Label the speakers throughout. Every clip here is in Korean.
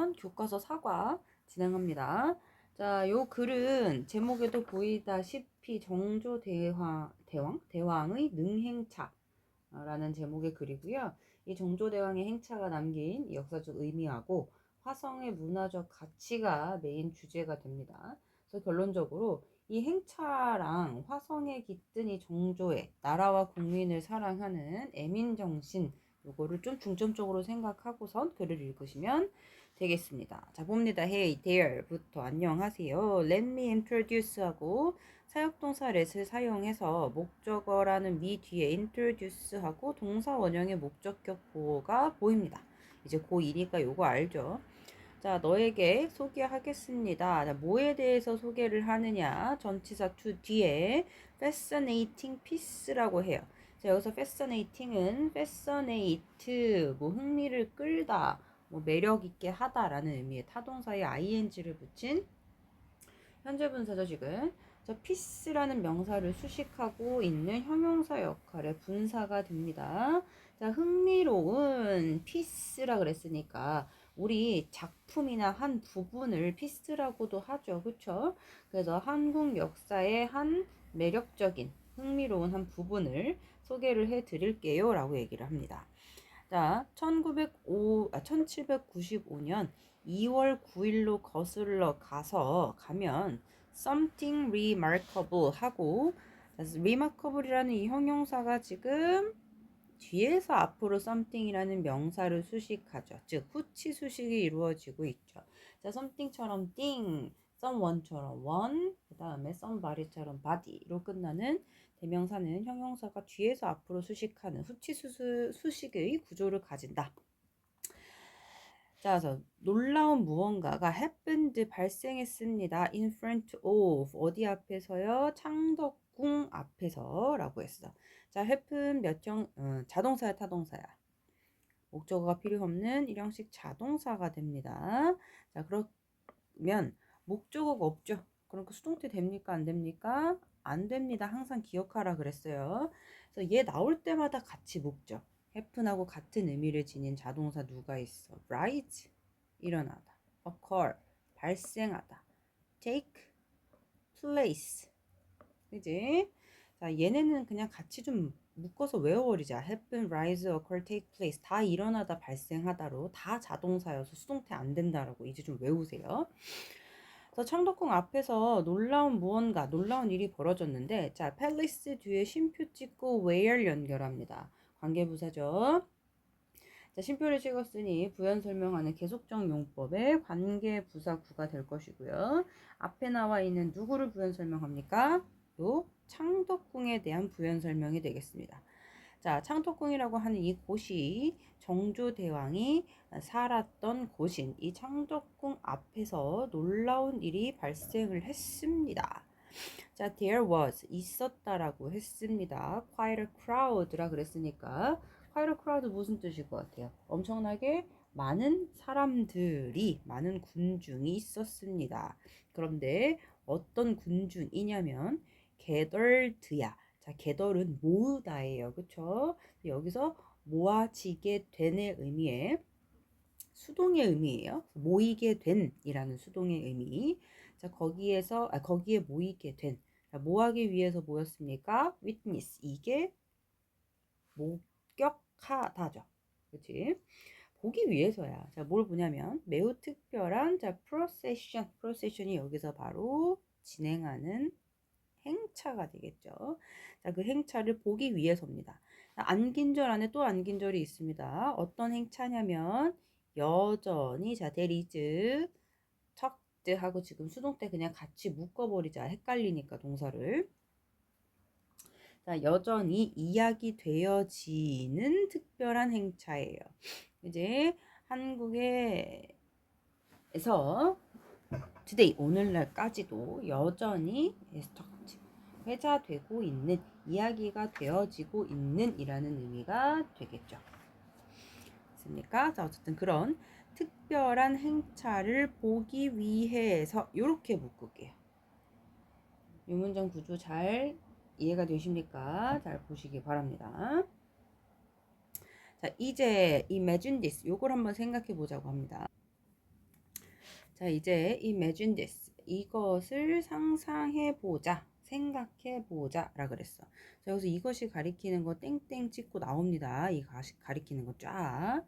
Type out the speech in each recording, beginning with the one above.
Speaker 1: 2학년 교과서 4과 진행합니다. 자, 요 글은 제목에도 보이다시피 대왕의 능행차라는 제목의 글이고요. 이 정조대왕의 행차가 남긴 이 역사적 의미하고 화성의 문화적 가치가 메인 주제가 됩니다. 그래서 결론적으로 이 행차랑 화성에 깃든 이 정조의 나라와 국민을 사랑하는 애민정신, 요거를 좀 중점적으로 생각하고선 글을 읽으시면 되겠습니다. 자, 봅니다. Hey there부터 안녕하세요. Let me introduce 하고 사역동사 let을 사용해서 목적어라는 미 뒤에 introduce 하고 동사 원형의 목적격 보호가 보입니다. 이제 고2니까 요거 알죠? 자, 너에게 소개하겠습니다. 자, 뭐에 대해서 소개를 하느냐? 전치사 to 뒤에 fascinating piece라고 해요. 자, 여기서 fascinating은 fascinate, 뭐 흥미를 끌다, 뭐 매력 있게 하다라는 의미의 타동사에 ing를 붙인 현재 분사죠, 지금. 자, piece라는 명사를 수식하고 있는 형용사 역할의 분사가 됩니다. 자, 흥미로운 piece라 그랬으니까 우리 작품이나 한 부분을 피스라고도 하죠. 그쵸? 그래서 한국 역사의 한 매력적인 흥미로운 한 부분을 소개를 해 드릴게요 라고 얘기를 합니다. 자, 1795년 2월 9일로 거슬러 가면 something remarkable 하고 remarkable이라는 이 형용사가 지금 뒤에서 앞으로 something이라는 명사를 수식하죠. 즉 후치 수식이 이루어지고 있죠. 자, something처럼 thing, someone처럼 one, 그 다음에 somebody처럼 body로 끝나는 대명사는 형용사가 뒤에서 앞으로 수식하는 후치 수식의 구조를 가진다. 자, 그래서 놀라운 무언가가 happened 발생했습니다. in front of 어디 앞에서요? 창덕궁 앞에서라고 했어. 자, happen 자동사야 타동사야? 목적어가 필요 없는 일형식 자동사가 됩니다. 자, 그러면 목적어가 없죠. 그러니까 수동태 됩니까? 안 됩니까? 안 됩니다. 항상 기억하라 그랬어요. 그래서 얘 나올 때마다 같이 목적. happen하고 같은 의미를 지닌 자동사 누가 있어? rise, 일어나다. occur, 발생하다. take, place. 그지? 자, 얘네는 그냥 같이 좀 묶어서 외워버리자. happen, rise, occur, take place. 다 일어나다, 발생하다로 다 자동사여서 수동태 안 된다라고 이제 좀 외우세요. 그래서 창덕궁 앞에서 놀라운 일이 벌어졌는데, 자, 팰리스 뒤에 쉼표 찍고 where 연결합니다. 관계부사죠. 자, 쉼표를 찍었으니 부연 설명하는 계속적 용법의 관계부사구가 될 것이고요. 앞에 나와 있는 누구를 부연 설명합니까? 또 창덕궁에 대한 부연 설명이 되겠습니다. 자, 창덕궁이라고 하는 이 곳이 정조대왕이 살았던 곳인 이 창덕궁 앞에서 놀라운 일이 발생을 했습니다. 자, there was 있었다라고 했습니다. quite a crowd라 그랬으니까 quite a crowd 무슨 뜻일 것 같아요? 엄청나게 많은 사람들이 많은 군중이 있었습니다. 그런데 어떤 군중이냐면 gathered야. 자, gathered은 모으다예요. 그쵸? 여기서 모아지게 된의 의미에 수동의 의미예요. 모이게 된이라는 수동의 의미. 자, 거기에 모이게 된. 뭐 하기 위해서 모였습니까? witness. 이게 목격하다죠. 그치? 보기 위해서야. 자, 뭘 보냐면 매우 특별한 프로세션이 여기서 바로 진행하는 행차가 되겠죠. 자, 그 행차를 보기 위해서입니다. 안긴절 안에 또 안긴절이 있습니다. 어떤 행차냐면 여전히 자, there is talked 하고 지금 수동태 그냥 같이 묶어버리자. 헷갈리니까 동사를. 자, 여전히 이야기되어지는 특별한 행차예요. 이제 한국에서 today 오늘날까지도 여전히 회자되고 있는 이야기가 되어지고 있는 이라는 의미가 되겠죠. 됐습니까? 자, 어쨌든 그런 특별한 행차를 보기 위해서 이렇게 묶을게요. 이 문장 구조 잘 이해가 되십니까? 잘 보시기 바랍니다. 자, 이제 imagine this 요걸 한번 생각해 보자고 합니다. 자, 이제 imagine this. 이것을 상상해 보자. 생각해 보자 라 그랬어. 자, 여기서 이것이 가리키는 거 땡땡 찍고 나옵니다. 이 가리키는 거 쫙.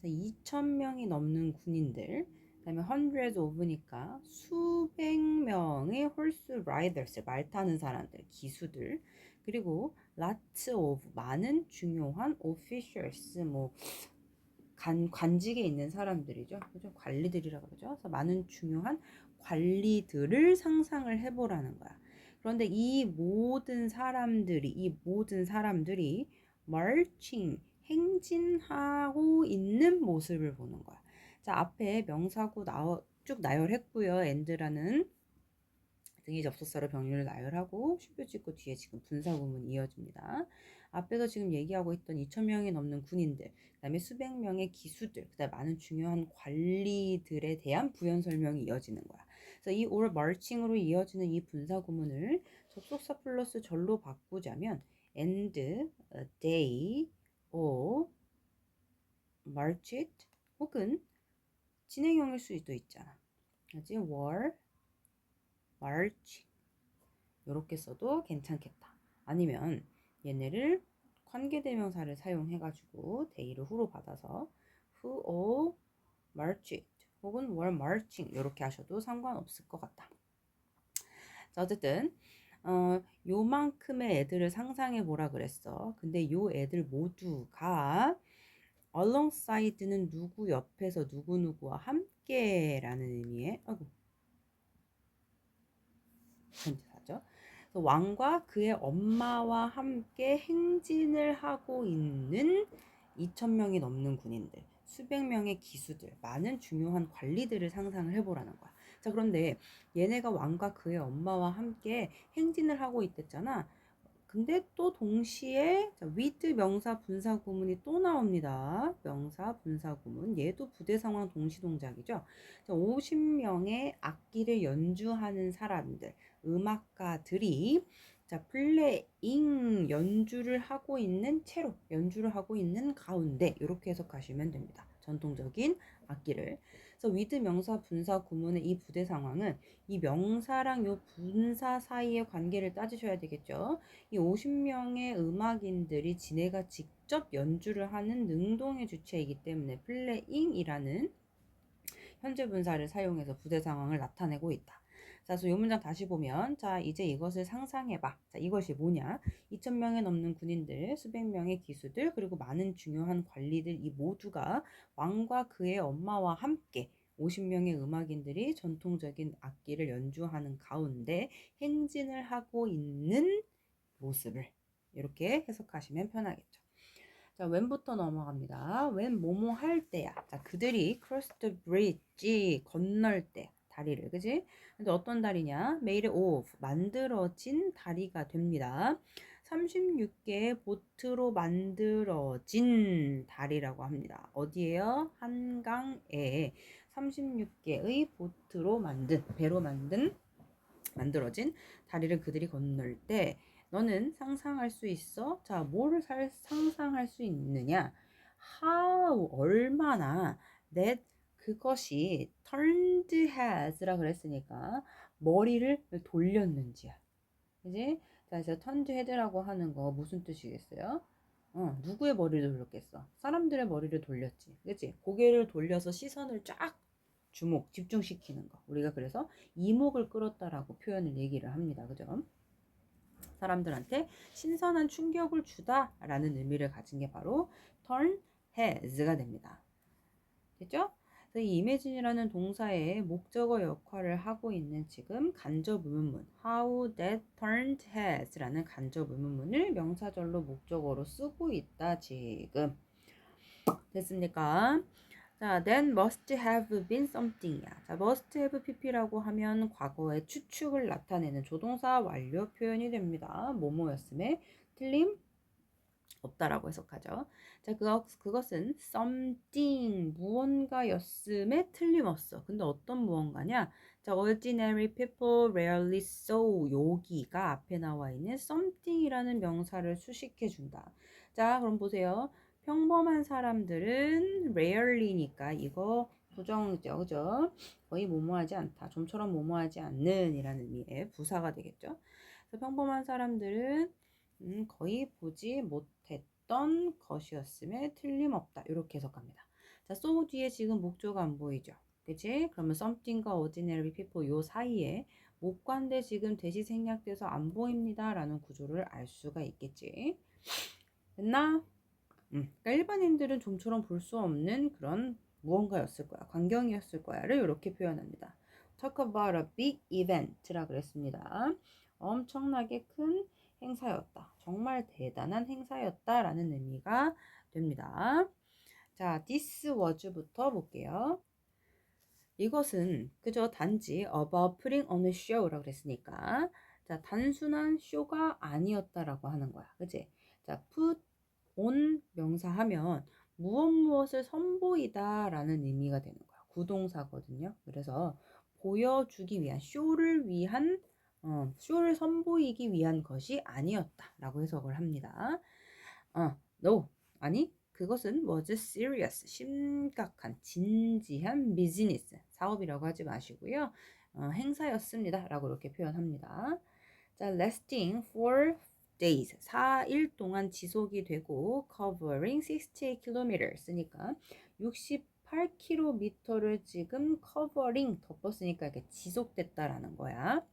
Speaker 1: 자, 2,000명이 넘는 군인들. 그다음에 hundreds of니까 수백 명의 horse riders, 말 타는 사람들, 기수들. 그리고 lots of, 많은 중요한 officials, 뭐 관직에 있는 사람들이죠. 그죠? 관리들이라고 그러죠. 그래서 많은 중요한 관리들을 상상을 해보라는 거야. 그런데 이 모든 사람들이 marching, 행진하고 있는 모습을 보는 거야. 자, 앞에 명사구 쭉 나열했고요. and라는 등위 접속사로 병렬을 나열하고 슈표 찍고 뒤에 지금 분사구문이 이어집니다. 앞에서 지금 얘기하고 있던 2,000명이 넘는 군인들, 그 다음에 수백 명의 기수들, 그 다음에 많은 중요한 관리들에 대한 부연 설명이 이어지는 거야. 그래서 이 or marching으로 이어지는 이 분사구문을 접속사 플러스 절로 바꾸자면 and they or marched 혹은 진행형일 수도 있잖아. 그지? were marching 이렇게 써도 괜찮겠다. 아니면 얘네를 관계대명사를 사용해가지고 they를 who로 받아서 who all marched 혹은 were marching 이렇게 하셔도 상관없을 것 같다. 자, 어쨌든 요만큼의 애들을 상상해 보라 그랬어. 근데 요 애들 모두가 alongside는 누구 옆에서 누구누구와 함께라는 의미의 현재사죠. 왕과 그의 엄마와 함께 행진을 하고 있는 2,000명이 넘는 군인들, 수백 명의 기수들, 많은 중요한 관리들을 상상을 해보라는 거야. 자, 그런데 얘네가 왕과 그의 엄마와 함께 행진을 하고 있댔잖아. 근데 또 동시에 with 명사 분사 구문이 또 나옵니다. 명사 분사 구문. 얘도 부대 상황 동시 동작이죠. 50명의 악기를 연주하는 사람들, 음악가들이 플레잉 연주를 하고 있는 채로 연주를 하고 있는 가운데 이렇게 해석하시면 됩니다. 전통적인 악기를. 그래서 with 명사 분사 구문의 이 부대 상황은 이 명사랑 요 분사 사이의 관계를 따지셔야 되겠죠. 이 50명의 음악인들이 지네가 직접 연주를 하는 능동의 주체이기 때문에 플레잉이라는 현재 분사를 사용해서 부대 상황을 나타내고 있다. 자, 그래서 이 문장 다시 보면, 자, 이제 이것을 상상해봐. 자, 이것이 뭐냐? 2,000명에 넘는 군인들, 수백 명의 기수들, 그리고 많은 중요한 관리들, 이 모두가 왕과 그의 엄마와 함께 50명의 음악인들이 전통적인 악기를 연주하는 가운데 행진을 하고 있는 모습을 이렇게 해석하시면 편하겠죠. 자, when부터 넘어갑니다. when 뭐뭐 할 때야. 자, 그들이 cross the bridge 건널 때 다리를, 그지? 근데 어떤 다리냐? made of 만들어진 다리가 됩니다. 36개의 보트로 만들어진 다리라고 합니다. 어디에요? 한강에 36개의 보트로 배로 만들어진 다리를 그들이 건널 때 너는 상상할 수 있어? 자, 뭐를 상상할 수 있느냐? How, 얼마나 that 그것이 turned heads라 그랬으니까 머리를 돌렸는지야. 그지? 자, 그래서 turned head라고 하는 거 무슨 뜻이겠어요? 누구의 머리를 돌렸겠어? 사람들의 머리를 돌렸지. 그치? 고개를 돌려서 시선을 쫙 집중시키는 거. 우리가 그래서 이목을 끌었다라고 표현을 얘기를 합니다. 그죠? 사람들한테 신선한 충격을 주다라는 의미를 가진 게 바로 turn heads가 됩니다. 됐죠? 그래서 이 imagine이라는 동사의 목적어 역할을 하고 있는 지금 간접 의문문 how that turned heads라는 간접 의문문을 명사절로 목적어로 쓰고 있다 지금. 됐습니까? 자, then must have been something이야. 자, must have pp라고 하면 과거의 추측을 나타내는 조동사 완료 표현이 됩니다. 뭐뭐였음에 틀림 없다라고 해석하죠. 자, 그것은 something 무언가였음에 틀림없어. 근데 어떤 무언가냐? 자, ordinary people rarely so 여기가 앞에 나와 있는 something이라는 명사를 수식해 준다. 자, 그럼 보세요. 평범한 사람들은 rarely니까 이거 부정이죠. 그죠? 거의 뭐뭐하지 않다. 좀처럼 뭐뭐하지 않는 이라는 의미의 부사가 되겠죠. 그래서 평범한 사람들은 거의 보지 못했던 것이었음에 틀림없다. 이렇게 해석합니다. 자, so 뒤에 지금 목조가 안 보이죠? 그치? 그러면 something과 ordinary people 요 사이에 목관대 지금 대시 생략돼서 안 보입니다. 라는 구조를 알 수가 있겠지. 됐나? 그러니까 일반인들은 좀처럼 볼 수 없는 그런 무언가였을 거야. 광경이었을 거야를 이렇게 표현합니다. Talk about a big event라 그랬습니다. 엄청나게 큰 행사였다. 정말 대단한 행사였다라는 의미가 됩니다. 자, this was부터 볼게요. 이것은 그저 단지 about putting on a show라고 그랬으니까 자, 단순한 쇼가 아니었다라고 하는 거야. 그치? 자, put on 명사하면 무엇을 선보이다 라는 의미가 되는 거야. 구동사거든요. 그래서 보여주기 위한 쇼를 위한 쇼를 선보이기 위한 것이 아니었다 라고 해석을 합니다. no 아니 그것은 was serious 심각한 진지한 비즈니스 사업이라고 하지 마시고요. 행사였습니다 라고 이렇게 표현합니다. 자, lasting for days 4일 동안 지속이 되고 covering 68km 쓰니까 68km를 지금 covering 덮었으니까 이렇게 지속됐다라는 거야.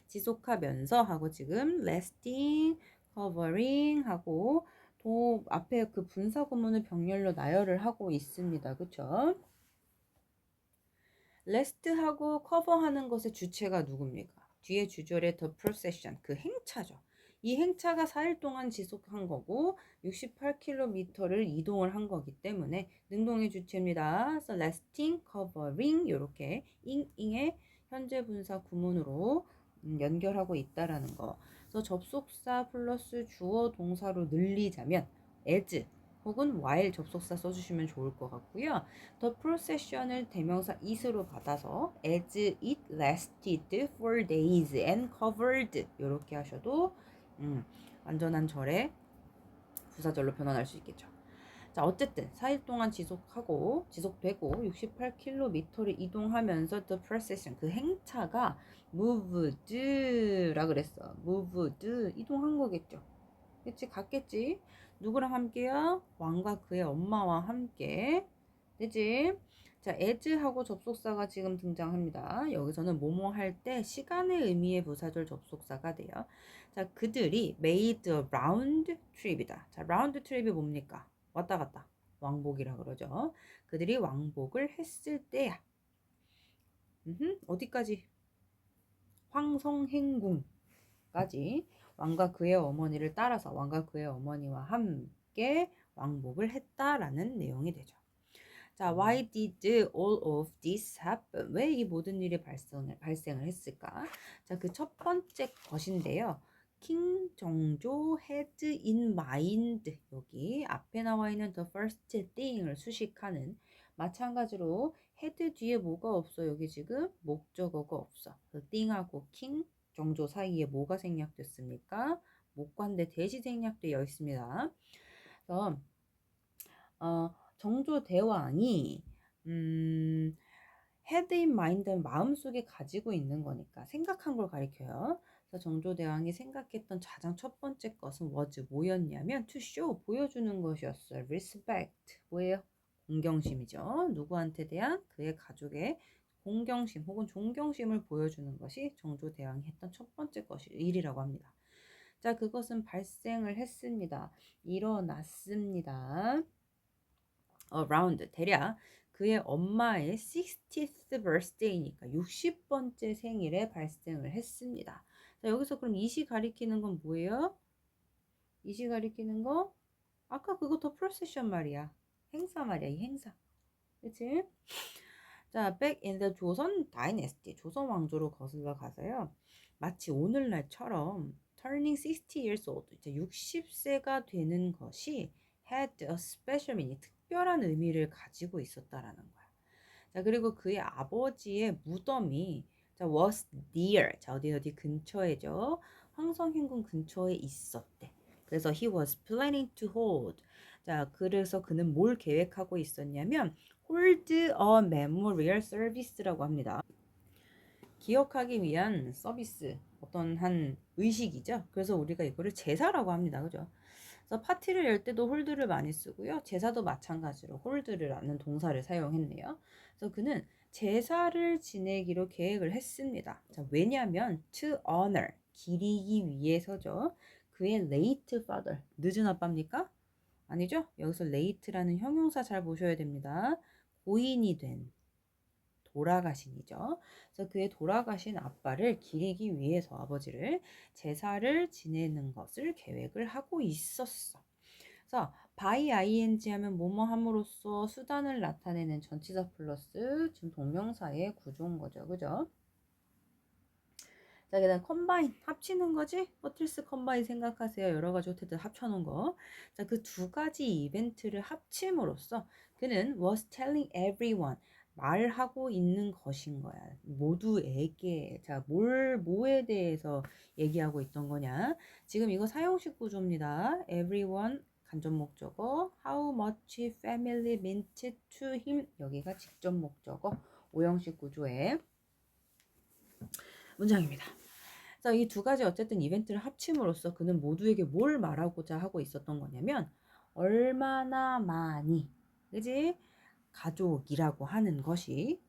Speaker 1: 지속하면서 하고 지금 lasting, covering 하고 도 앞에 그 분사 구문을 병렬로 나열을 하고 있습니다. 그쵸? last하고 cover하는 것의 주체가 누굽니까? 뒤에 주절의 the procession, 그 행차죠. 이 행차가 4일 동안 지속한 거고 68km를 이동을 한 거기 때문에 능동의 주체입니다. 그래서 lasting, covering 이렇게 ing의 현재 분사 구문으로 연결하고 있다라는 거. 그래서 접속사 플러스 주어 동사로 늘리자면 as 혹은 while 접속사 써주시면 좋을 것 같고요. The procession을 대명사 it으로 받아서 as it lasted for days and covered 이렇게 하셔도 완전한 절의 부사절로 변환할 수 있겠죠. 자, 어쨌든 4일 동안 지속되고 68km를 이동하면서 the procession 그 행차가 moved라 그랬어. moved 이동한 거겠죠. 그치? 갔겠지? 누구랑 함께요? 왕과 그의 엄마와 함께. 되지? 자, as하고 접속사가 지금 등장합니다. 여기서는 뭐뭐 할 때 시간의 의미의 부사절 접속사가 돼요. 자, 그들이 made a round trip이다. 자, round trip이 뭡니까? 왔다 갔다. 왕복이라 그러죠. 그들이 왕복을 했을 때야. 어디까지? 황성행궁까지 왕과 그의 어머니를 따라서 왕과 그의 어머니와 함께 왕복을 했다라는 내용이 되죠. 자, why did all of this happen? 왜 이 모든 일이 발생을 했을까? 자, 그 첫 번째 것인데요. 킹 정조 had in mind 여기 앞에 나와 있는 the first thing을 수식하는 마찬가지로 had 뒤에 뭐가 없어? 여기 지금 목적어가 없어. 그 thing하고 king 정조 사이에 뭐가 생략됐습니까? 목관대 대시 생략되어 있습니다. 그래서 정조 대왕이 had in mind 마음속에 가지고 있는 거니까 생각한 걸 가리켜요. 그래서 정조 대왕이 생각했던 가장 첫 번째 것은 was 뭐였냐면 to show 보여주는 것이었어요. respect 뭐예요? 공경심이죠. 누구한테 대한 그의 가족의 공경심 혹은 존경심을 보여주는 것이 정조 대왕이 했던 첫 번째 일이라고 합니다. 자, 그것은 발생을 했습니다. 일어났습니다. around 대략 그의 엄마의 60th birthday니까 60번째 생일에 발생을 했습니다. 자, 여기서 그럼 이시 가리키는 건 뭐예요? 이시 가리키는 거 아까 그거 더 프로세션 말이야. 행사 말이야. 이 행사. 그치? 자, back in the 조선 dynasty 조선 왕조로 거슬러 가서요. 마치 오늘날처럼 turning 60 years old 이제 60세가 되는 것이 had a special meaning 특별한 의미를 가지고 있었다라는 거야. 자, 그리고 그의 아버지의 무덤이 자, was near. 자, 어디 근처에죠. 황성행궁 근처에 있었대. 그래서 he was planning to hold. 자, 그래서 그는 뭘 계획하고 있었냐면 hold a memorial service라고 합니다. 기억하기 위한 서비스, 어떤 한 의식이죠. 그래서 우리가 이거를 제사라고 합니다. 그죠? 그래서 파티를 열 때도 홀드를 많이 쓰고요. 제사도 마찬가지로 홀드라는 동사를 사용했네요. 그래서 그는 제사를 지내기로 계획을 했습니다. 자, 왜냐하면 to honor, 기리기 위해서죠. 그의 late father, 늦은 아빠입니까? 아니죠? 여기서 late라는 형용사 잘 보셔야 됩니다. 고인이 된, 돌아가신이죠. 그래서 그의 돌아가신 아빠를 기리기 위해서 아버지를 제사를 지내는 것을 계획을 하고 있었어. 그래서 by ing 하면 뭐뭐 함으로써 수단을 나타내는 전치사 플러스 지금 동명사의 구조인 거죠. 그죠? 자, 그다음 컴바인 합치는 거지? 버틀스 컴바인 생각하세요. 여러 가지 호텔들 합쳐놓은 거. 자, 그 두 가지 이벤트를 합침으로써 그는 was telling everyone 말하고 있는 것인 거야. 모두에게. 자, 뭐에 대해서 얘기하고 있던 거냐? 지금 이거 사용식 구조입니다. everyone 간접 목적어, how much family meant to him 여기가 직접 목적어, 오형식 구조의 문장입니다. 그래서 이 두 가지 어쨌든 이벤트를 합침으로써 그는 모두에게 뭘 말하고자 하고 있었던 거냐면 얼마나 많이, 그지? 가족이라고 하는 것이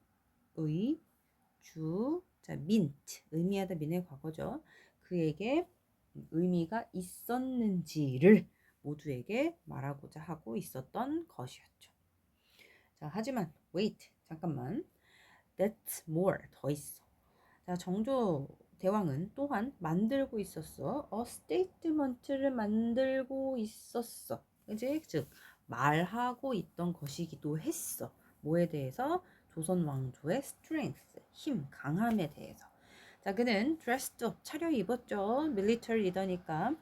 Speaker 1: 자, mint, 의미하다 민의 과거죠. 그에게 의미가 있었는지를 모두에게 말하고자 하고 있었던 것이었죠. 자, 하지만 wait, 잠깐만. That's more, 더 있어. 자, 정조 대왕은 또한 만들고 있었어. statement를 만들고 있었어. 그지? 즉 말하고 있던 것이기도 했어. 뭐에 대해서? 조선 왕조의 strength, 힘, 강함에 대해서. 자, 그는 dressed up, 차려입었죠. military 리더니까.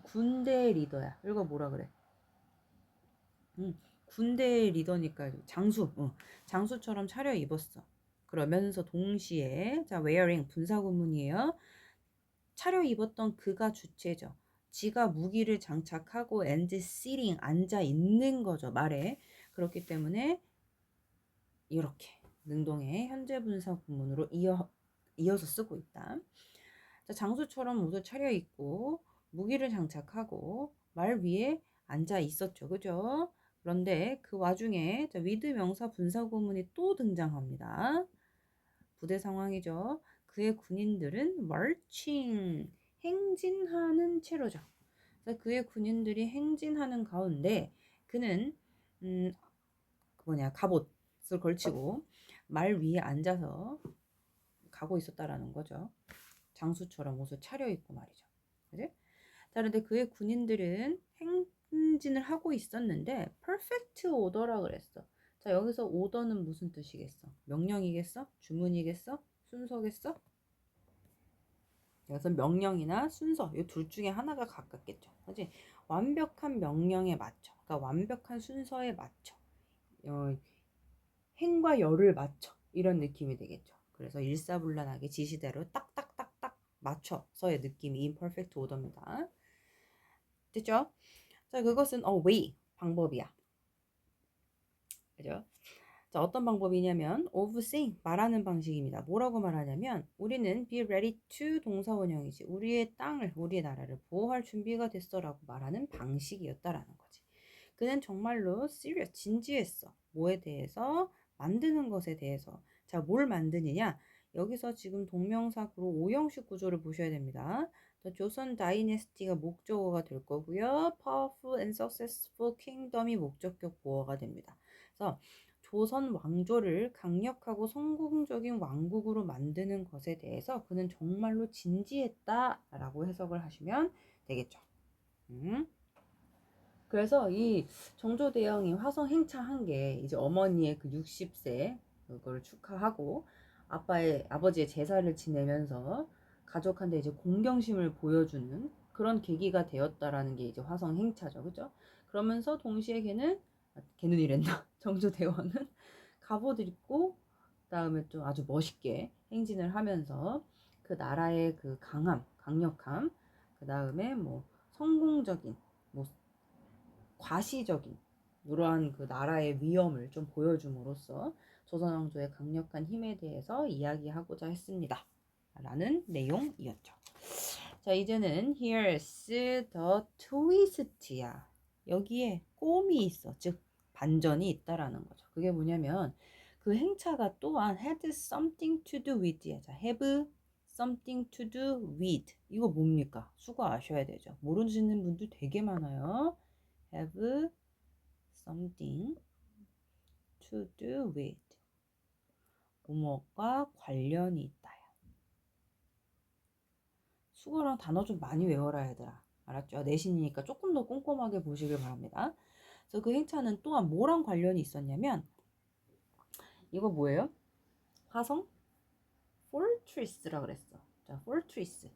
Speaker 1: 군대 리더야. 이거 뭐라 그래? 군대 리더니까 장수, 장수처럼 차려입었어. 그러면서 동시에 자 wearing 분사구문이에요. 차려입었던 그가 주체죠. 지가 무기를 장착하고 and sitting 앉아 있는 거죠. 말에. 그렇기 때문에 이렇게 능동의 현재 분사 구문으로 이어서 쓰고 있다. 자, 장수처럼 옷을 차려입고 무기를 장착하고 말 위에 앉아 있었죠. 그죠? 그런데 그 와중에 자, with 명사 분사 구문이 또 등장합니다. 부대 상황이죠. 그의 군인들은 marching, 행진하는 채로죠. 그래서 그의 군인들이 행진하는 가운데 그는 갑옷을 걸치고 말 위에 앉아서 가고 있었다라는 거죠. 장수처럼 옷을 차려입고 말이죠. 그지? 자, 그런데 그의 군인들은 행진을 하고 있었는데 perfect order라 그랬어. 자, 여기서 order는 무슨 뜻이겠어? 명령이겠어? 주문이겠어? 순서겠어? 여기서 명령이나 순서 이 둘 중에 하나가 가깝겠죠. 그지? 완벽한 명령에 맞춰. 그러니까 완벽한 순서에 맞춰. 행과 열을 맞춰. 이런 느낌이 되겠죠. 그래서 일사불란하게 지시대로 딱딱딱딱 맞춰서의 느낌이 imperfect order입니다. 됐죠? 자, 그것은 way, 방법이야. 그죠? 자, 어떤 방법이냐면 of saying, 말하는 방식입니다. 뭐라고 말하냐면 우리는 be ready to 동사 원형이지. 우리의 땅을, 우리의 나라를 보호할 준비가 됐어라고 말하는 방식이었다라는 거지. 그는 정말로 serious, 진지했어. 뭐에 대해서? 만드는 것에 대해서. 자, 뭘 만드느냐? 여기서 지금 동명사구로 오형식 구조를 보셔야 됩니다. 조선 다이내스티가 목적어가 될 거고요. powerful and successful kingdom이 목적격 보어가 됩니다. 그래서 조선 왕조를 강력하고 성공적인 왕국으로 만드는 것에 대해서 그는 정말로 진지했다라고 해석을 하시면 되겠죠. 그래서 이 정조대왕이 화성 행차한 게 이제 어머니의 그 60세 그걸 축하하고 아버지의 제사를 지내면서 가족한테 이제 공경심을 보여주는 그런 계기가 되었다라는 게 이제 화성 행차죠. 그죠? 그러면서 동시에 걔는 이랬나? 정조대왕은 갑옷 입고 그다음에 좀 아주 멋있게 행진을 하면서 그 나라의 그 강력함, 그다음에 뭐 성공적인 뭐 과시적인 이러한 그 나라의 위엄을 좀 보여줌으로써 조선 왕조의 강력한 힘에 대해서 이야기하고자 했습니다. 라는 내용이었죠. 자, 이제는 here's the twist야. 여기에 꼼이 있어. 즉 반전이 있다라는 거죠. 그게 뭐냐면 그 행차가 또한 had something to do with야. 자, have something to do with. 이거 뭡니까? 수거 아셔야 되죠. 모르시는 분들 되게 많아요. have something to do with. 뭐뭐과 관련이 있다. 수거랑 단어 좀 많이 외워라 얘들아. 알았죠? 내신이니까 조금 더 꼼꼼하게 보시길 바랍니다. 그래서 그 행차는 또한 뭐랑 관련이 있었냐면 이거 뭐예요? 화성? fortress라 그랬어. 자, fortress.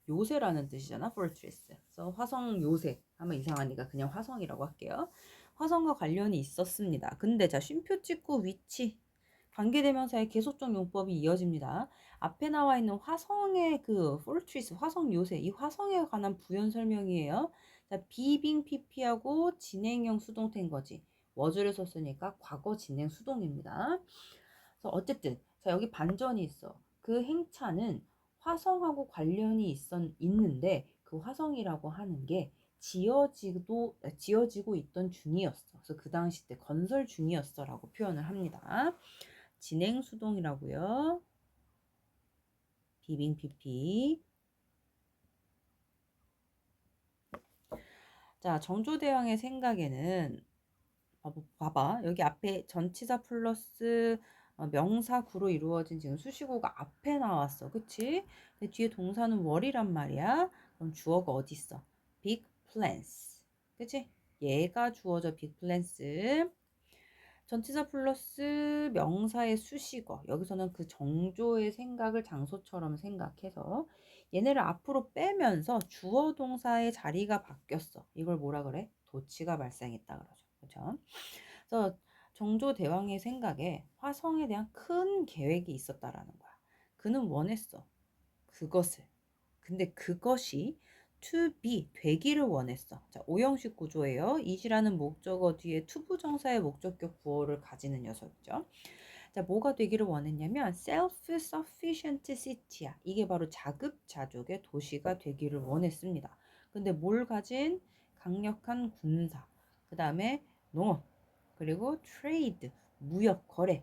Speaker 1: 요새라는 뜻이잖아, fortress. 그래서 화성 요새 하면 이상하니까 그냥 화성이라고 할게요. 화성과 관련이 있었습니다. 근데 자, 쉼표 찍고 위치 관계대명사의 계속적 용법이 이어집니다. 앞에 나와 있는 화성의 그 fortress, 화성 요새, 이 화성에 관한 부연 설명이에요. 자, 비빙 pp하고 진행형 수동태인 거지. 워즈를 썼으니까 과거 진행 수동입니다. 그래서 어쨌든 자, 여기 반전이 있어. 그 행차는 화성하고 관련이 있는데 그 화성이라고 하는 게 지어지고 있던 중이었어. 그래서 그 당시 때 건설 중이었어라고 표현을 합니다. 진행 수동이라고요. 비빙 PP. 자, 정조대왕의 생각에는 봐봐. 여기 앞에 전치사 플러스 명사구로 이루어진 지금 수식어가 앞에 나왔어. 그치? 근데 뒤에 동사는 월이란 말이야. 그럼 주어가 어디 있어? big plans. 그치? 얘가 주어져 big plans. 전치사 플러스 명사의 수식어. 여기서는 그 정조의 생각을 장소처럼 생각해서 얘네를 앞으로 빼면서 주어 동사의 자리가 바뀌었어. 이걸 뭐라 그래? 도치가 발생했다 그러죠. 그렇죠? 그래서 정조 대왕의 생각에 화성에 대한 큰 계획이 있었다라는 거야. 그는 원했어. 그것을. 근데 그것이 to be 되기를 원했어. 자, 오형식 구조예요. 이시라는 목적어 뒤에 투부정사의 목적격 구어를 가지는 녀석이죠. 자, 뭐가 되기를 원했냐면 self-sufficient city야. 이게 바로 자급자족의 도시가 되기를 원했습니다. 근데 뭘 가진? 강력한 군사, 그 다음에 농업, 그리고 트레이드, 무역, 거래,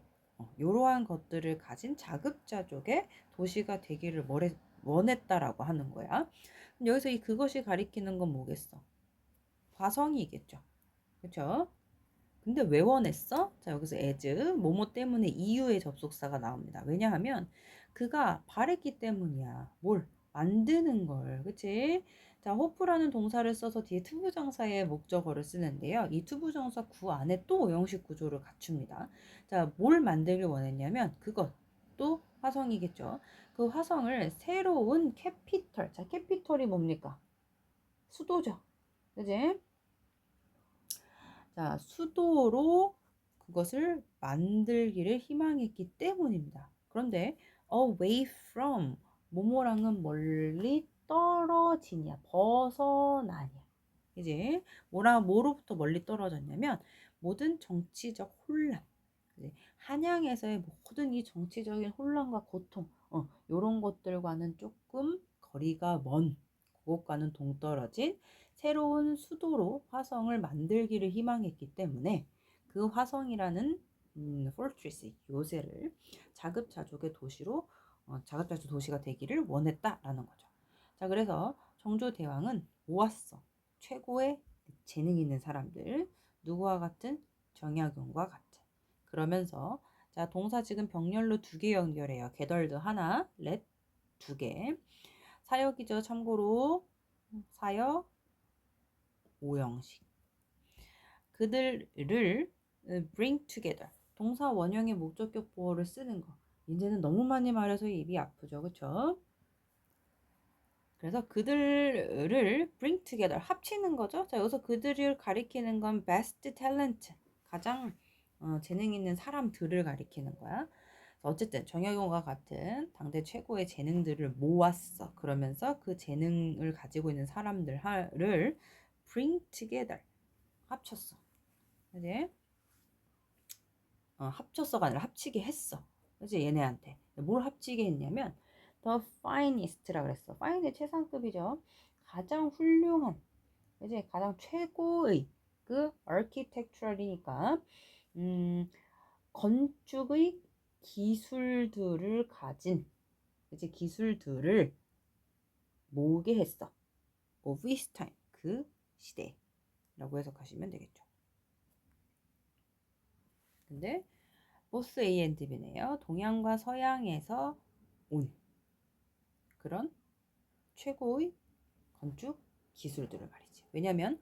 Speaker 1: 이러한 것들을 가진 자급자족의 도시가 되기를 원했다라고 하는 거야. 여기서 이 그것이 가리키는 건 뭐겠어? 화성이겠죠. 그렇죠? 근데 왜 원했어? 자, 여기서 as 뭐뭐 때문에 이유의 접속사가 나옵니다. 왜냐하면 그가 바랬기 때문이야. 뭘? 만드는 걸. 그치? 자, 호프라는 동사를 써서 뒤에 투부정사의 목적어를 쓰는데요. 이 투부정사 구 안에 또 오형식 구조를 갖춥니다. 자, 뭘 만들길 원했냐면 그것. 또 화성이겠죠. 그 화성을 새로운 캐피털. 자, 캐피털이 뭡니까? 수도죠. 그지? 자, 수도로 그것을 만들기를 희망했기 때문입니다. 그런데 away from 뭐뭐랑은 멀리 떨어지냐 벗어나냐 이제 뭐로부터 멀리 떨어졌냐면 모든 정치적 혼란 한양에서의 모든 이 정치적인 혼란과 고통 이런 것들과는 조금 거리가 먼 그것과는 동떨어진 새로운 수도로 화성을 만들기를 희망했기 때문에 그 화성이라는 fortress 요새를 자급자족의 도시로 자급자족 도시가 되기를 원했다라는 거죠. 자, 그래서 정조대왕은 모았어. 최고의 재능 있는 사람들 누구와 같은 정약용과 같은. 그러면서 자, 동사 지금 병렬로 2개 연결해요. 게덜드 하나, 렛 2개. 사역이죠. 참고로 사역 오형식. 그들을 bring together. 동사 원형의 목적격 보어를 쓰는 거. 이제는 너무 많이 말해서 입이 아프죠. 그쵸? 그래서 그들을 bring together 합치는 거죠. 자, 여기서 그들을 가리키는 건 best talent. 가장 재능 있는 사람들을 가리키는 거야. 어쨌든 정약용과 같은 당대 최고의 재능들을 모았어. 그러면서 그 재능을 가지고 있는 사람들을 bring together 합쳤어. 이제 합쳤어가 아니라 합치게 했어. 그지 얘네한테 뭘 합치게 했냐면 the finest라 그랬어. fine의 최상급이죠. 가장 훌륭한, 이제 가장 최고의 그 architectural이니까 건축의 기술들을 가진, 이제 기술들을 모으게 했어. of his time, 그 시대라고 해석하시면 되겠죠. 근데 both A and B네요. 동양과 서양에서 온 그런 최고의 건축 기술들을 말이지. 왜냐면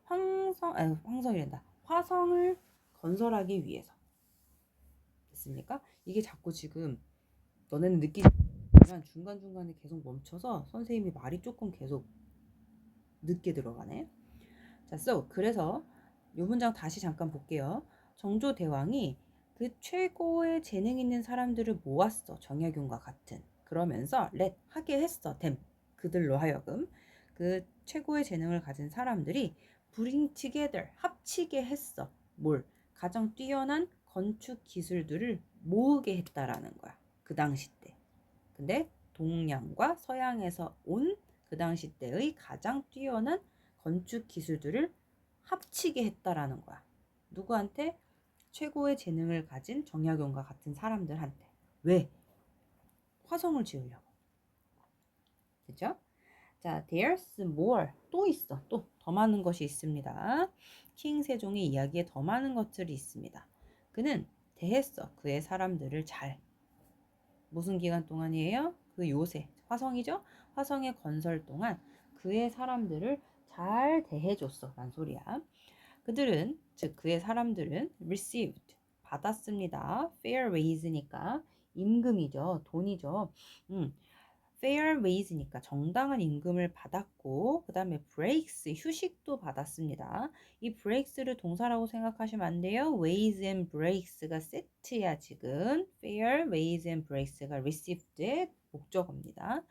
Speaker 1: 황성이란다. 화성을 건설하기 위해서. 됐습니까? 이게 자꾸 지금 너네는 느끼지만 중간중간에 계속 멈춰서 선생님이 말이 조금 계속 늦게 들어가네. 자, 그래서 이 문장 다시 잠깐 볼게요. 정조대왕이 그 최고의 재능 있는 사람들을 모았어. 정약용과 같은. 그러면서 하게 했어. 그들로 하여금 그 최고의 재능을 가진 사람들이 bring together, 합치게 했어. 뭘? 가장 뛰어난 건축 기술들을 모으게 했다라는 거야. 그 당시 때. 근데 동양과 서양에서 온 그 당시 때의 가장 뛰어난 건축 기술들을 합치게 했다라는 거야. 누구한테? 최고의 재능을 가진 정약용과 같은 사람들한테. 왜? 화성을 지으려고. 그죠? 자, there's more. 또 있어. 또 더 많은 것이 있습니다. 킹 세종의 이야기에 더 많은 것들이 있습니다. 그는 대했어. 그의 사람들을 잘. 무슨 기간 동안이에요? 그 요새. 화성이죠? 화성의 건설 동안 그의 사람들을 잘 대해줬어. 란 소리야. 그들은, 즉 그의 사람들은 received, 받았습니다. fair wage니까 임금이죠. 돈이죠. fair wage니까 정당한 임금을 받았고, 그 다음에 breaks, 휴식도 받았습니다. 이 breaks를 동사라고 생각하시면 안 돼요. wages and breaks가 세트야 지금. fair wages and breaks가 received의 목적어입니다.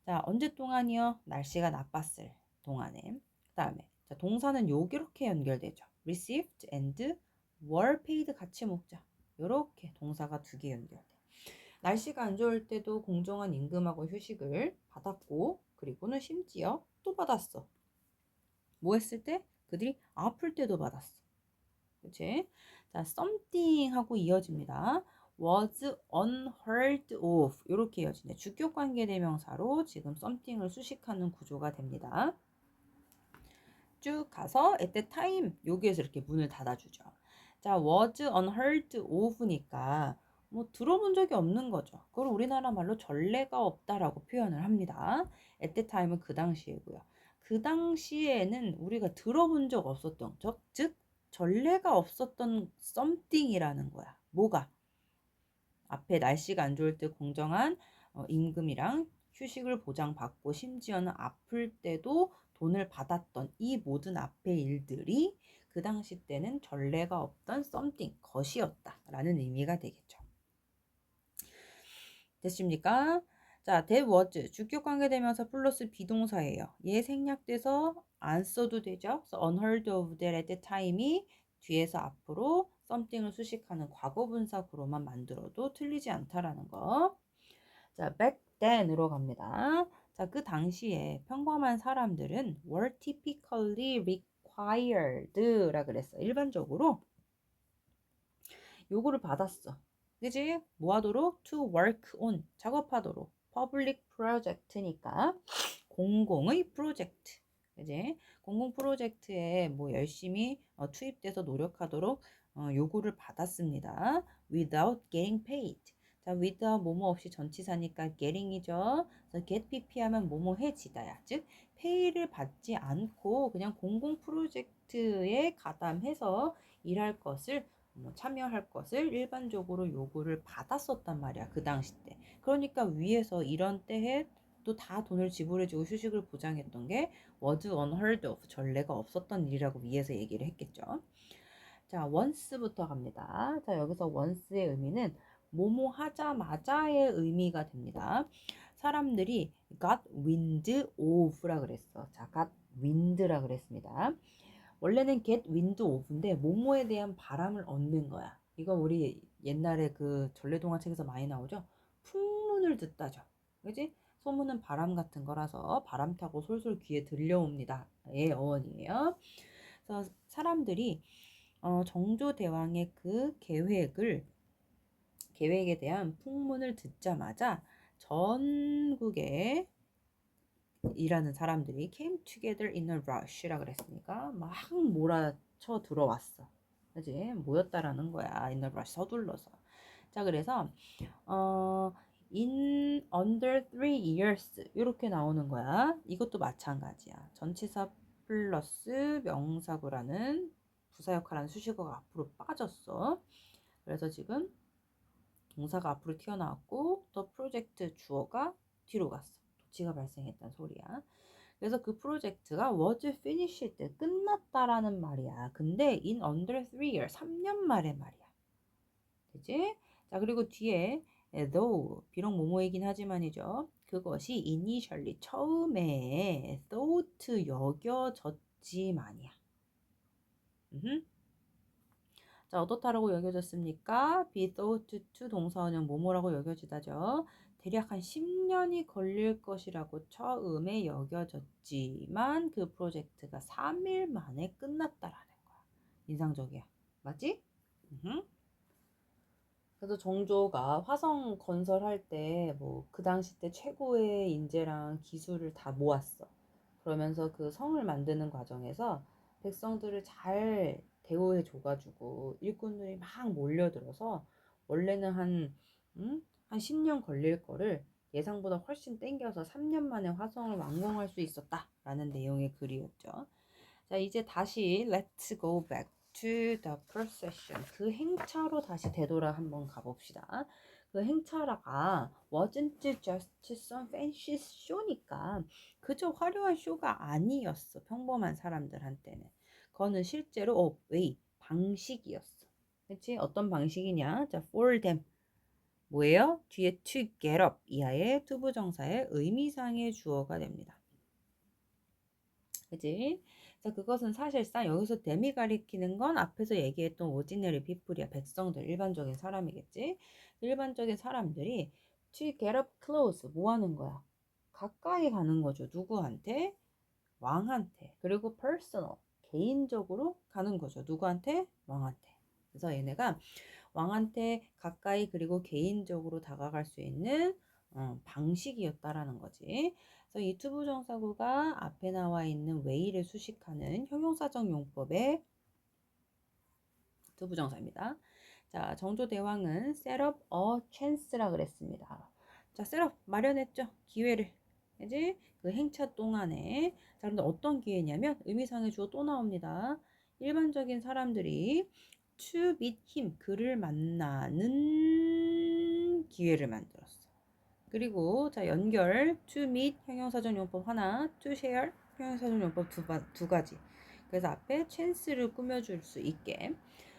Speaker 1: 자, 언제 동안이요? 날씨가 나빴을 동안에. 그 다음에 자, 동사는 이렇게 연결되죠. received and were paid 같이 묶자. 이렇게 동사가 두 개 연결돼. 날씨가 안 좋을 때도 공정한 임금하고 휴식을 받았고, 그리고는 심지어 또 받았어. 뭐 했을 때? 그들이 아플 때도 받았어. 그치? 자, something 하고 이어집니다. was unheard of 이렇게 이어지네. 주격 관계 대명사로 지금 something을 수식하는 구조가 됩니다. 쭉 가서 at the time 여기에서 이렇게 문을 닫아주죠. 자, was unheard of니까 뭐 들어본 적이 없는 거죠. 그걸 우리나라 말로 전례가 없다라고 표현을 합니다. at the time은 그 당시에고요. 그 당시에는 우리가 들어본 적 없었던, 즉 전례가 없었던 something이라는 거야. 뭐가? 앞에 날씨가 안 좋을 때 공정한 임금이랑 휴식을 보장받고 심지어는 아플 때도 돈을 받았던 이 모든 앞의 일들이 그 당시 때는 전례가 없던 something, 것이었다라는 의미가 되겠죠. 됐습니까? 자, that was 주격 관계대명사 플러스 비동사예요. 얘 생략돼서 안 써도 되죠. 그래서 unheard of that at the time이 뒤에서 앞으로 something을 수식하는 과거분사구로만 만들어도 틀리지 않다라는 거. 자, back then으로 갑니다. 자, 그 당시에 평범한 사람들은 were typically required라 그랬어. 일반적으로 요구를 받았어. 그지? 뭐 하도록? to work on, 작업하도록. public project니까 공공의 프로젝트. 그지? 공공 프로젝트에 뭐 열심히 투입돼서 노력하도록 요구를 받았습니다. without getting paid. 자, without 뭐뭐 없이 전치사니까 getting이죠. 그래서 get pp 하면 뭐뭐 해지다야. 즉 페이를 받지 않고 그냥 공공 프로젝트에 가담해서 일할 것을 참여할 것을 일반적으로 요구를 받았었단 말이야. 그 당시 때. 그러니까 위에서 이런 때에 또 다 돈을 지불해주고 휴식을 보장했던 게 was unheard of, 전례가 없었던 일이라고 위에서 얘기를 했겠죠. 자, once부터 갑니다. 자, 여기서 once의 의미는 뭐뭐 하자마자의 의미가 됩니다. 사람들이 got wind of라 그랬어. 자, got wind라 그랬습니다. 원래는 get wind of인데 뭐뭐에 대한 바람을 얻는 거야. 이거 우리 옛날에 그 전래동화책에서 많이 나오죠. 풍문을 듣다죠. 그지? 소문은 바람 같은 거라서 바람 타고 솔솔 귀에 들려옵니다. 의 어원이에요. 그래서 사람들이 정조대왕의 그 계획에 대한 풍문을 듣자마자 전국에 일하는 사람들이 came together in a rush라 그랬으니까 막 몰아쳐 들어왔어. 그지? 모였다라는 거야. in a rush 서둘러서. 자, 그래서 어 in under 3 years 이렇게 나오는 거야. 이것도 마찬가지야. 전치사 플러스 명사구라는 부사 역할하는 수식어가 앞으로 빠졌어. 그래서 지금 동사가 앞으로 튀어나왔고 더 프로젝트 주어가 뒤로 갔어. 도치가 발생했단 소리야. 그래서 그 프로젝트가 was finished 끝났다라는 말이야. 근데 in under 3 years 3년 만에 말이야. 그지? 자, 그리고 뒤에 though 비록 뭐뭐이긴 하지만이죠. 그것이 initially 처음에 thought 여겨졌지만이야. 자, 어떻다라고 여겨졌습니까? be thought to 동사원형 뭐뭐라고 여겨지다죠. 대략 한 10년이 걸릴 것이라고 처음에 여겨졌지만 그 프로젝트가 3일 만에 끝났다라는 거야. 인상적이야. 맞지? 그래서 정조가 화성 건설할 때 뭐 그 당시 때 최고의 인재랑 기술을 다 모았어. 그러면서 그 성을 만드는 과정에서 백성들을 잘 대우해 줘가지고 일꾼들이 막 몰려들어서 원래는 한 10년 걸릴 거를 예상보다 훨씬 땡겨서 3년 만에 화성을 완공할 수 있었다라는 내용의 글이었죠. 자, 이제 다시 let's go back to the procession. 그 행차로 다시 되돌아 한번 가봅시다. 그 행차라가 wasn't just some fancy show니까 그저 화려한 쇼가 아니었어. 평범한 사람들한테는. 그거는 실제로 way, 방식이었어. 그치? 어떤 방식이냐? 자, for them. 뭐예요? 뒤에 to get up 이하의 투부정사의 의미상의 주어가 됩니다. 그지? 그래서 그것은 사실상 여기서 them이 가리키는 건 앞에서 얘기했던 ordinary people이야. 백성들, 일반적인 사람이겠지? 일반적인 사람들이 to get up close 뭐 하는 거야? 가까이 가는 거죠. 누구한테? 왕한테. 그리고 personal, 개인적으로 가는 거죠. 누구한테? 왕한테. 그래서 얘네가 왕한테 가까이 그리고 개인적으로 다가갈 수 있는 방식이었다라는 거지. 그래서 이 투부정사구가 앞에 나와 있는 way를 수식하는 형용사적 용법의 투부정사입니다. 자, 정조대왕은 set up a chance라 그랬습니다. 자, set up 마련했죠. 기회를. 그지? 그 행차 동안에. 자, 그런데 어떤 기회냐면 의미상의 주어 또 나옵니다. 일반적인 사람들이 to meet him 그를 만나는 기회를 만들었어. 그리고 자, 연결 to meet 형용사적 용법 하나, to share 형용사적 용법 두 가지. 그래서 앞에 chance를 꾸며줄 수 있게.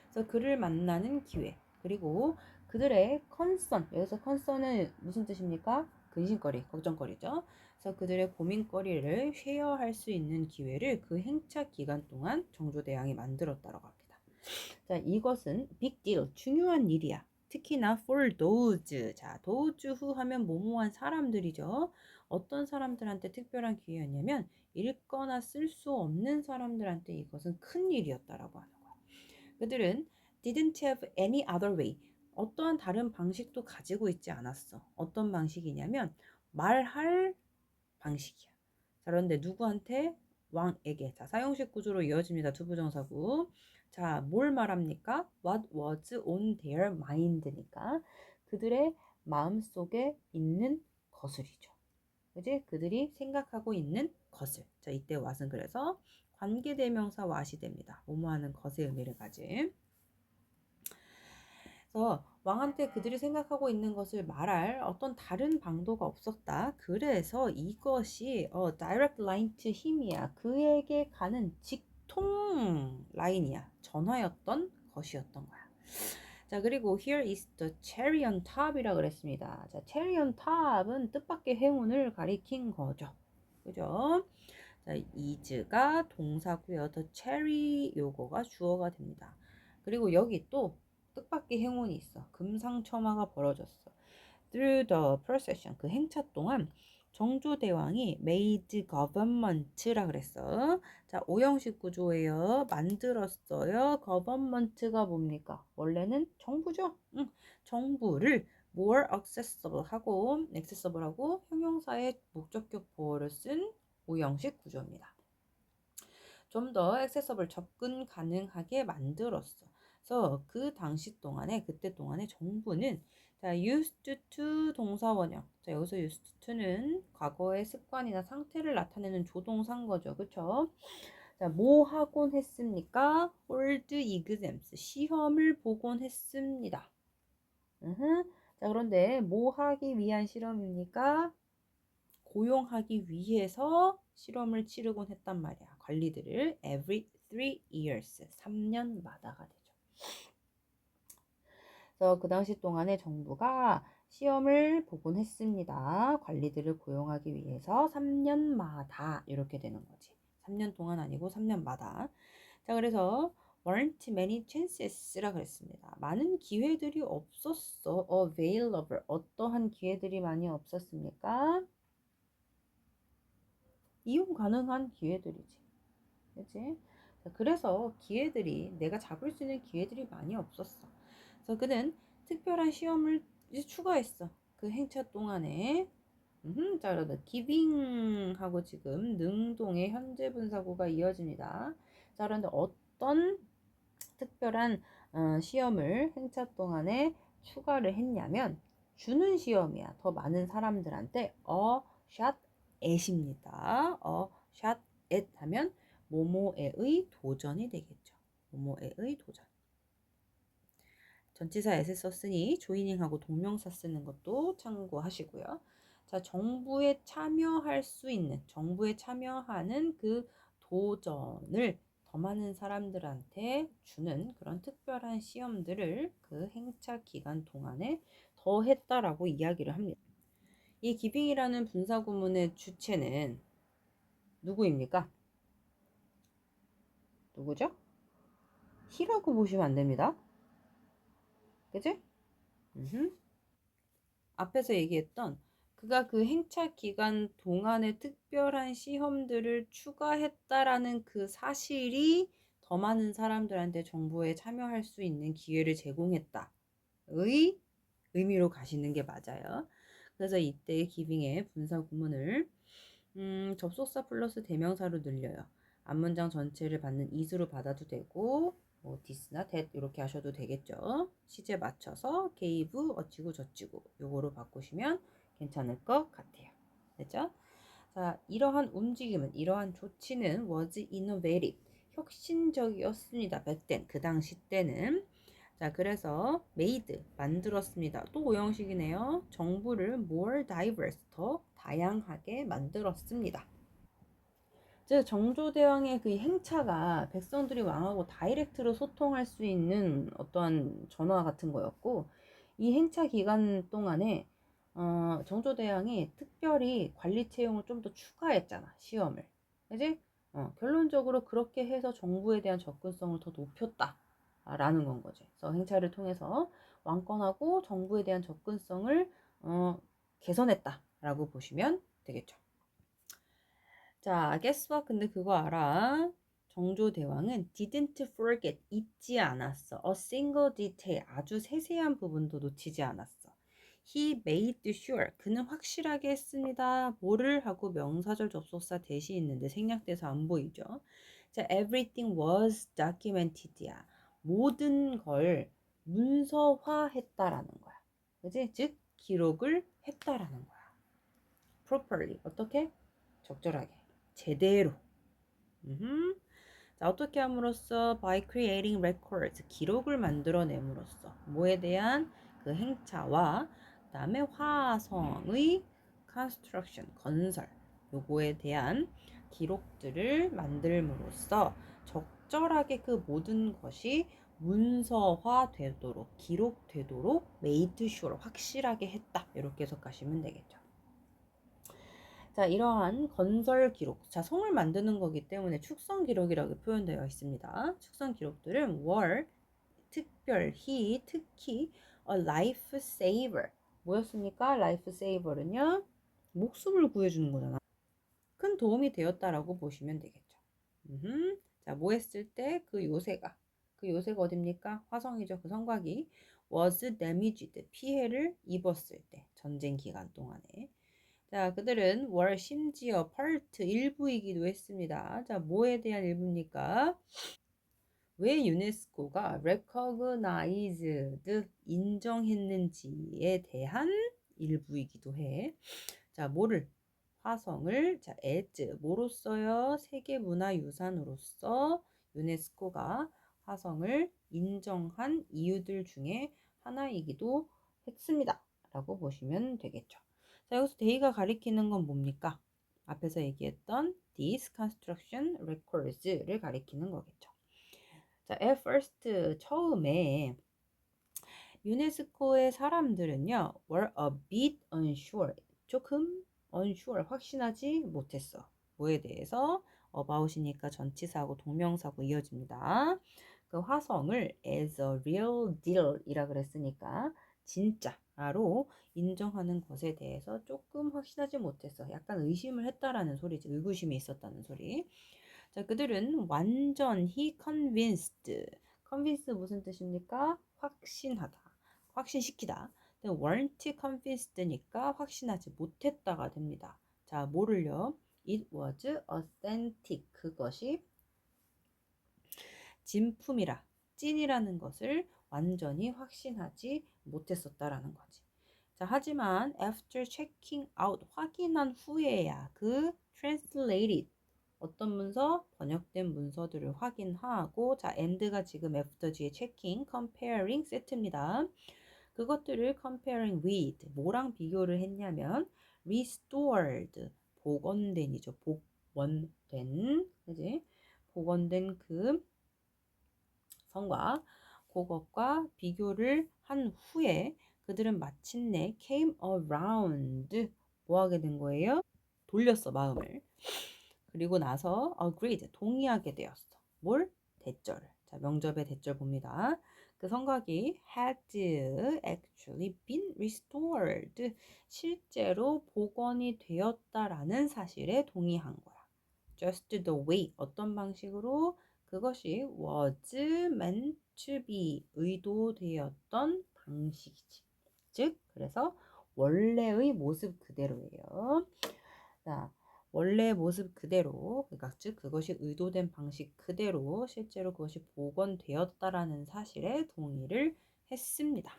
Speaker 1: 그래서 그를 만나는 기회. 그리고 그들의 concern. 여기서 concern은 무슨 뜻입니까? 근심거리, 걱정거리죠. 그래서 그들의 고민거리를 쉐어할 수 있는 기회를 그 행차 기간 동안 정조대왕이 만들었다고 합니다. 자, 이것은 big deal, 중요한 일이야. 특히나 for those. 자, those who 하면 모모한 사람들이죠. 어떤 사람들한테 특별한 기회였냐면 읽거나 쓸 수 없는 사람들한테 이것은 큰 일이었다라고 하는 거야. 그들은 didn't have any other way. 어떠한 다른 방식도 가지고 있지 않았어. 어떤 방식이냐면 말할 방식이야. 자, 그런데 누구한테? 왕에게. 자, 사용식 구조로 이어집니다. 투부정사구. 자, 뭘 말합니까? What was on their mind니까 그들의 마음속에 있는 것을이죠. 그지? 그들이 생각하고 있는 것을. 자, 이때 what은 그래서 관계대명사 what이 됩니다. 뭐뭐하는 것의 의미를 가진. 그래서 왕한테 그들이 생각하고 있는 것을 말할 어떤 다른 방도가 없었다. 그래서 이것이 direct line to him이야. 그에게 가는 직통 라인이야. 전화였던 것이었던 거야. 자, 그리고 here is the cherry on top이라 그랬습니다. 자, cherry on top은 뜻밖의 행운을 가리킨 거죠. 그죠? 자, is가 동사고요. the cherry 요거가 주어가 됩니다. 그리고 여기 또 뜻밖의 행운이 있어. 금상첨화가 벌어졌어. Through the procession 그 행차 동안 정조대왕이 made government라 그랬어. 자, 오형식 구조예요. 만들었어요. government가 뭡니까? 원래는 정부죠. 응. 정부를 more accessible하고 형용사의 목적격 보어를 쓴 오형식 구조입니다. 좀 더 액세서블 접근 가능하게 만들었어. 그래서 그 당시 동안에 그때 동안에 정부는 자, used to 동사 원형. 자, 여기서 used to는 과거의 습관이나 상태를 나타내는 조동사인 거죠. 그쵸? 자, 뭐 하곤 했습니까? hold exams. 시험을 보곤 했습니다. 자, 그런데 뭐 하기 위한 실험입니까? 고용하기 위해서 실험을 치르곤 했단 말이야. 관리들을 every 3 years, 3년마다가 되죠. 그래서 그 당시 동안에 정부가 시험을 보곤 했습니다. 관리들을 고용하기 위해서 3년마다 이렇게 되는 거지. 3년 동안 아니고 3년마다. 자, 그래서 weren't many chances라 그랬습니다. 많은 기회들이 없었어. available. 어떠한 기회들이 많이 없었습니까? 이용 가능한 기회들이지. 그치? 그래서 기회들이 내가 잡을 수 있는 기회들이 많이 없었어. 그래서 그는 특별한 시험을 이제 추가했어. 그 행차 동안에. 자, 그러다 giving하고 지금 능동의 현재 분사구가 이어집니다. 자, 그런데 어떤 특별한 시험을 행차 동안에 추가를 했냐면 주는 시험이야. 더 많은 사람들한테 a shot at입니다. a shot at 하면 뭐뭐에의 도전이 되겠죠. 뭐뭐에의 도전. 전치사 at을 썼으니 조이닝하고 동명사 쓰는 것도 참고하시고요. 자, 정부에 참여할 수 있는, 정부에 참여하는 그 도전을 더 많은 사람들한테 주는 그런 특별한 시험들을 그 행차 기간 동안에 더 했다라고 이야기를 합니다. 이 기빙이라는 분사 구문의 주체는 누구입니까? 누구죠? he라고 보시면 안 됩니다. 그치? 앞에서 얘기했던 그가 그 행차 기간 동안에 특별한 시험들을 추가했다라는 그 사실이 더 많은 사람들한테 정보에 참여할 수 있는 기회를 제공했다의 의미로 가시는 게 맞아요. 그래서 이때 기빙의 분사 구문을 접속사 플러스 대명사로 늘려요. 앞문장 전체를 받는 is로 받아도 되고 뭐 this나 that 이렇게 하셔도 되겠죠. 시제 맞춰서 gave 어찌고 저찌고 요거로 바꾸시면 괜찮을 것 같아요. 됐죠? 자, 이러한 움직임은 이러한 조치는 was innovative 혁신적이었습니다. back then 그 당시 때는 자, 그래서 made 만들었습니다. 또 오형식이네요. 정부를 more diverse 더 다양하게 만들었습니다. 즉 정조대왕의 그 행차가 백성들이 왕하고 다이렉트로 소통할 수 있는 어떠한 전화 같은 거였고 이 행차 기간 동안에 정조대왕이 특별히 관리 채용을 좀 더 추가했잖아 시험을 그지? 결론적으로 그렇게 해서 정부에 대한 접근성을 더 높였다 라는 건 거지. 그래서 행차를 통해서 왕권하고 정부에 대한 접근성을 개선했다 라고 보시면 되겠죠. 자, guess what? 근데 그거 알아? 정조대왕은 didn't forget, 잊지 않았어. A single detail, 아주 세세한 부분도 놓치지 않았어. He made sure, 그는 확실하게 했습니다. 뭐를 하고 명사절 접속사 대시 있는데 생략돼서 안 보이죠? 자, everything was documented야. 모든 걸 문서화했다라는 거야. 그지? 즉, 기록을 했다라는 거야. properly, 어떻게? 적절하게. 제대로. 자, 어떻게 함으로써 by creating records 기록을 만들어냄으로써 뭐에 대한 그 행차와 그다음에 화성의 construction 건설 요거에 대한 기록들을 만들므로써 적절하게 그 모든 것이 문서화되도록 기록되도록 made sure 확실하게 했다 이렇게 해석하시면 되겠죠. 자, 이러한 건설 기록, 자, 성을 만드는 거기 때문에 축성 기록이라고 표현되어 있습니다. 축성 기록들은 were 특별히 특히 a life saver 뭐였습니까? life saver는요 목숨을 구해주는 거잖아. 큰 도움이 되었다라고 보시면 되겠죠. 자, 뭐 했을 때 그 요새가 어딥니까? 화성이죠. 그 성곽이 was damaged 피해를 입었을 때 전쟁 기간 동안에 자, 그들은 were 심지어 part 일부이기도 했습니다. 자, 뭐에 대한 일부입니까? 왜 유네스코가 recognized 인정했는지에 대한 일부이기도 해. 자, 뭐를 화성을 자, as 뭐로써요? 세계문화유산으로서 유네스코가 화성을 인정한 이유들 중에 하나이기도 했습니다. 라고 보시면 되겠죠. 자, 여기서 데이가 가리키는 건 뭡니까? 앞에서 얘기했던 these construction records를 가리키는 거겠죠. 자, at first 처음에 유네스코의 사람들은요 were a bit unsure 조금 unsure 확신하지 못했어. 뭐에 대해서 about이니까 전치사하고 동명사하고 이어집니다. 그 화성을 as a real deal 이라 그랬으니까 진짜로 인정하는 것에 대해서 조금 확신하지 못했어. 약간 의심을 했다라는 소리지. 의구심이 있었다는 소리. 자, 그들은 완전히 convinced 무슨 뜻입니까? 확신하다. 확신시키다. weren't convinced니까 확신하지 못했다가 됩니다. 자, 뭐를요? It was authentic. 그것이 진품이라, 찐이라는 것을 완전히 확신하지 못했었다라는 거지. 자, 하지만 after checking out 확인한 후에야 그 translated 어떤 문서? 번역된 문서들을 확인하고 자, and가 지금 after 뒤에 checking, comparing 세트입니다. 그것들을 comparing with 뭐랑 비교를 했냐면 restored 복원된이죠. 복원된 그지? 복원된 그 성과 그것과 비교를 한 후에 그들은 마침내 came around 뭐 하게 된 거예요? 돌렸어 마음을. 그리고 나서 agreed 동의하게 되었어. 뭘? 대절을. 자, 명접의 대절 봅니다. 그 성곽이 had actually been restored 실제로 복원이 되었다라는 사실에 동의한 거야. just the way 어떤 방식으로 그것이 was meant to be 의도되었던 방식이지. 즉 그래서 원래의 모습 그대로예요. 자, 원래 모습 그대로, 그러니까 즉 그것이 의도된 방식 그대로 실제로 그것이 복원되었다라는 사실에 동의를 했습니다.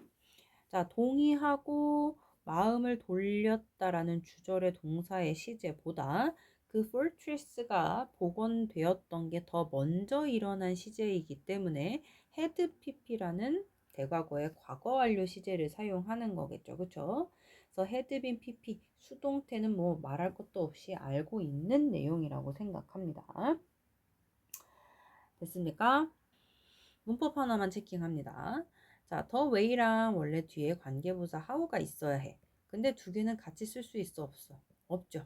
Speaker 1: 자, 동의하고 마음을 돌렸다라는 주절의 동사의 시제보다 그 fortress가 복원되었던 게 더 먼저 일어난 시제이기 때문에 had pp라는 대과거의 과거 완료 시제를 사용하는 거겠죠. 그렇죠? 그래서 had been pp 수동태는 뭐 말할 것도 없이 알고 있는 내용이라고 생각합니다. 됐습니까? 문법 하나만 체킹합니다. 자, the way랑 원래 뒤에 관계부사 how가 있어야 해. 근데 두 개는 같이 쓸 수 있어 없어? 없죠.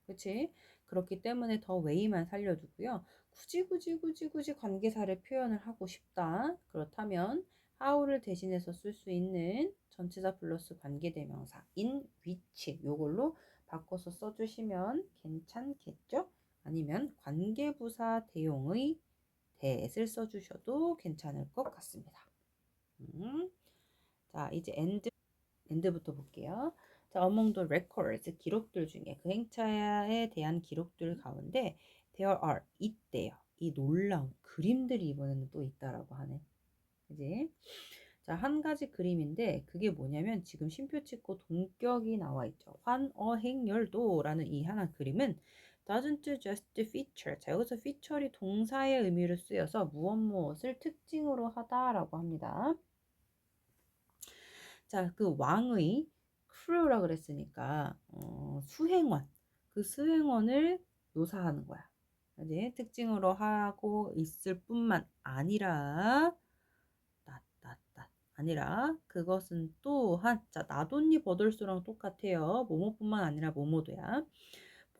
Speaker 1: 그치? 그렇기 때문에 the way만 살려두고요. 굳이 관계사를 표현을 하고 싶다. 그렇다면 how를 대신해서 쓸 수 있는 전치사 플러스 관계대명사 in which 요걸로 바꿔서 써주시면 괜찮겠죠? 아니면 관계부사 대용의 that을 써주셔도 괜찮을 것 같습니다. 자, 이제 end부터 볼게요. 자, among the records, 기록들 중에 그 행차에 대한 기록들 가운데 there are, 있대요. 이 놀라운 그림들이 이번에는 또 있다라고 하네. 그지? 자, 한 가지 그림인데 그게 뭐냐면 지금 쉼표 찍고 동격이 나와 있죠. 환어행열도라는 이 하나 그림은 doesn't just feature. 자, 여기서 feature이 동사의 의미로 쓰여서 무엇을 특징으로 하다라고 합니다. 자, 그 왕의 crew라 그랬으니까 수행원. 그 수행원을 묘사하는 거야. 이제 특징으로 하고 있을 뿐만 아니라 아니라 그것은 또한 자 나돈니 버돌수랑 똑같아요. 뭐뭐뿐만 아니라 뭐뭐도야.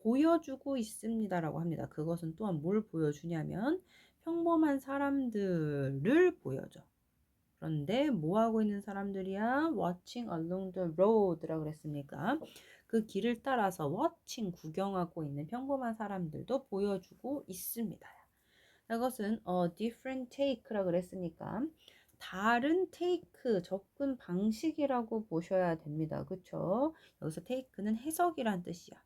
Speaker 1: 보여주고 있습니다라고 합니다. 그것은 또한 뭘 보여주냐면 평범한 사람들을 보여줘. 그런데 뭐 하고 있는 사람들이야? Watching along the road라고 그랬습니까? 그 길을 따라서 watching 구경하고 있는 평범한 사람들도 보여주고 있습니다. 이것은 different take라고 그랬으니까 다른 take 접근 방식이라고 보셔야 됩니다. 그쵸? 여기서 take는 해석이란 뜻이야.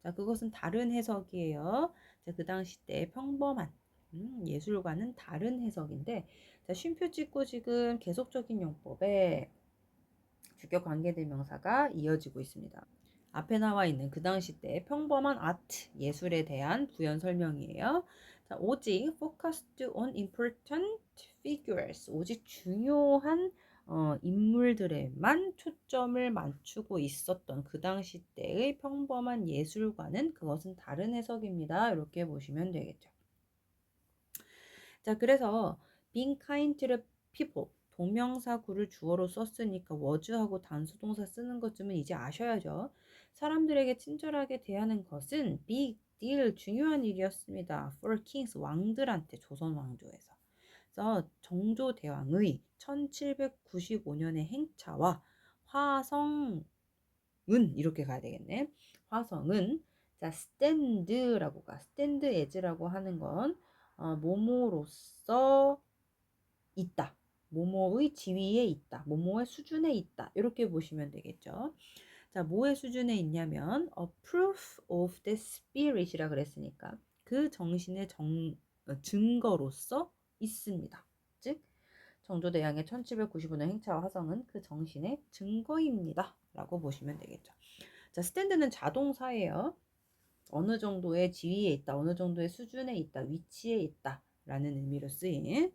Speaker 1: 자, 그것은 다른 해석이에요. 자, 그 당시 때 평범한 예술과는 다른 해석인데, 자, 쉼표 찍고 지금 계속적인 용법에 주격 관계대명사가 이어지고 있습니다. 앞에 나와 있는 그 당시 때 평범한 아트, 예술에 대한 부연 설명이에요. 자, 오직 focused on important figures, 오직 중요한 인물들에만 초점을 맞추고 있었던 그 당시 때의 평범한 예술과는 그것은 다른 해석입니다. 이렇게 보시면 되겠죠. 자, 그래서 being kind to the people, 동명사구를 주어로 썼으니까 was하고 단수동사 쓰는 것쯤은 이제 아셔야죠. 사람들에게 친절하게 대하는 것은 big deal, 중요한 일이었습니다. for kings, 왕들한테, 조선 왕조에서. 그래서 정조대왕의 1795년의 행차와 화성은, 이렇게 가야 되겠네. 화성은, 자, stand라고 가. stand as라고 하는 건 모모로서 있다. 모모의 지위에 있다. 모모의 수준에 있다. 이렇게 보시면 되겠죠. 자, 뭐의 수준에 있냐면 a proof of the spirit이라 그랬으니까 그 정신의 증거로서 있습니다. 즉 정조대왕의 1795년 행차와 화성은 그 정신의 증거입니다. 라고 보시면 되겠죠. 자, 스탠드는 자동사예요. 어느 정도의 지위에 있다, 어느 정도의 수준에 있다, 위치에 있다 라는 의미로 쓰인,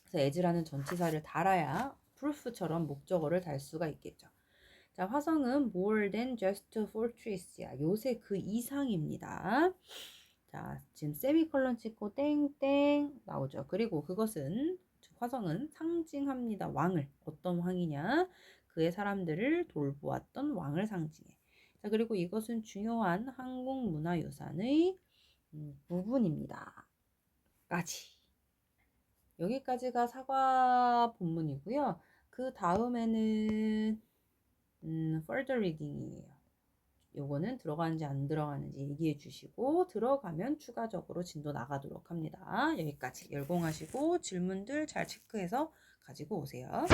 Speaker 1: 그래서 as라는 전치사를 달아야 proof처럼 목적어를 달 수가 있겠죠. 자, 화성은 more than just fortress야. 요새 그 이상입니다. 자, 지금 세미콜론 찍고 땡땡 나오죠. 그리고 그것은, 화성은 상징합니다. 왕을. 어떤 왕이냐? 그의 사람들을 돌보았던 왕을 상징해. 자, 그리고 이것은 중요한 한국문화유산의 부분입니다. 까지. 여기까지가 사과 본문이고요. 그 다음에는 further reading이에요. 요거는 들어가는지 안 들어가는지 얘기해 주시고 들어가면 추가적으로 진도 나가도록 합니다. 여기까지 열공하시고 질문들 잘 체크해서 가지고 오세요.